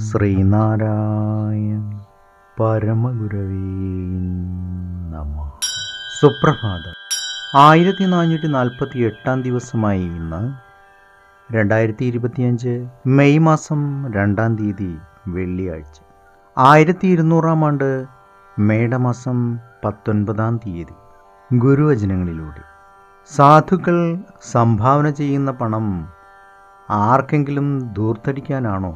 ശ്രീനാരായണ പരമഗുരവേ നമഃ. സുപ്രഭാതം. 1448 ദിവസമായി ഇന്ന് 2025 മെയ് മാസം 2 തീയതി വെള്ളിയാഴ്ച. 1200 ആണ്ട് മേടമാസം 19 തീയതി. ഗുരുവചനങ്ങളിലൂടെ സാധുക്കൾ സംഭാവന ചെയ്യുന്ന പണം ആർക്കെങ്കിലും ധൂർത്തടിക്കാനാണോ?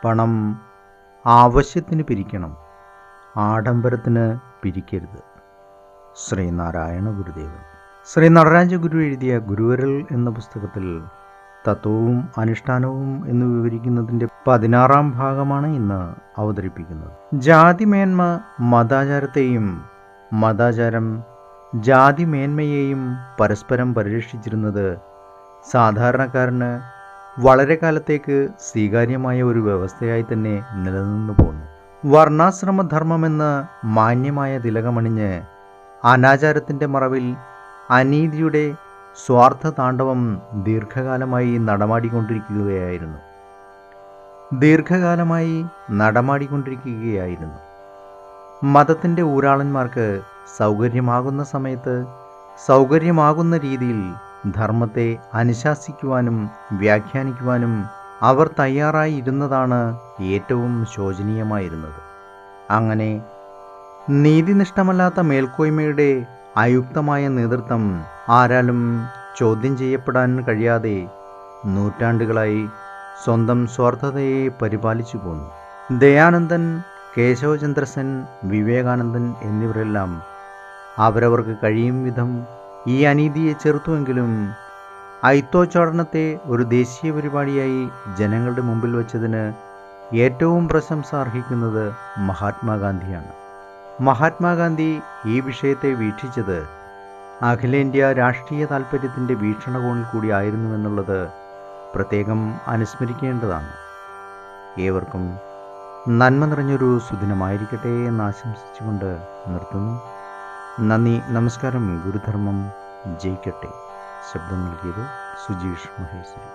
പണം ആവശ്യത്തിന് പിരിക്കണം, ആഡംബരത്തിന് പിരിക്കരുത്. ശ്രീനാരായണ ഗുരുദേവൻ. ശ്രീ നടരാജ ഗുരു എഴുതിയ ഗുരുവിരൽ എന്ന പുസ്തകത്തിൽ തത്വവും അനുഷ്ഠാനവും എന്ന് വിവരിക്കുന്നതിൻ്റെ 16ാം ഭാഗമാണ് ഇന്ന് അവതരിപ്പിക്കുന്നത്. ജാതിമേന്മ മതാചാരത്തെയും മതാചാരം ജാതിമേന്മയെയും പരസ്പരം പരിരക്ഷിച്ചിരുന്നത് സാധാരണക്കാരന് വളരെ കാലത്തേക്ക് സ്വീകാര്യമായ ഒരു വ്യവസ്ഥയായി തന്നെ നിലനിന്നു പോന്നു. വർണ്ണാശ്രമധർമ്മമെന്ന് മാന്യമായ തിലകമണിഞ്ഞ് അനാചാരത്തിൻ്റെ മറവിൽ അനീതിയുടെ സ്വാർത്ഥ താണ്ഡവം ദീർഘകാലമായി നടമാടിക്കൊണ്ടിരിക്കുകയായിരുന്നു. മതത്തിൻ്റെ ഊരാളന്മാർക്ക് സൗകര്യമാകുന്ന സമയത്ത് സൗകര്യമാകുന്ന രീതിയിൽ ധർമ്മത്തെ അനുശാസിക്കുവാനും വ്യാഖ്യാനിക്കുവാനും അവർ തയ്യാറായി ഇരുന്നതാണ് ഏറ്റവും ശോചനീയമായിരുന്നത്. അങ്ങനെ നീതിനിഷ്ഠമല്ലാത്ത മേൽക്കോയ്മയുടെ അയുക്തമായ നേതൃത്വം ആരാലും ചോദ്യം ചെയ്യപ്പെടാൻ കഴിയാതെ നൂറ്റാണ്ടുകളായി സ്വന്തം സ്വാർത്ഥതയെ പരിപാലിച്ചു പോന്നു. ദയാനന്ദൻ, കേശവചന്ദ്രസൻ, വിവേകാനന്ദൻ എന്നിവരെല്ലാം അവരവർക്ക് കഴിയും വിധം ഈ അനീതിയെ ചെറുത്തുവെങ്കിലും ഐത്തോച്ചാടനത്തെ ഒരു ദേശീയ പരിപാടിയായി ജനങ്ങളുടെ മുമ്പിൽ വച്ചതിന് ഏറ്റവും പ്രശംസ അർഹിക്കുന്നത് മഹാത്മാഗാന്ധിയാണ്. മഹാത്മാഗാന്ധി ഈ വിഷയത്തെ വീക്ഷിച്ചത് അഖിലേന്ത്യാ രാഷ്ട്രീയ താൽപ്പര്യത്തിൻ്റെ വീക്ഷണകോണിൽ കൂടി ആയിരുന്നുവെന്നുള്ളത് പ്രത്യേകം അനുസ്മരിക്കേണ്ടതാണ്. ഏവർക്കും നന്മ നിറഞ്ഞൊരു സുദിനമായിരിക്കട്ടെ എന്ന് ആശംസിച്ചുകൊണ്ട് നിർത്തുന്നു. നന്ദി, നമസ്കാരം. ഗുരുധർമ്മം ജയിക്കട്ടെ. ശബ്ദം നൽകിയത് സുജീഷ് മഹേശ്വരി.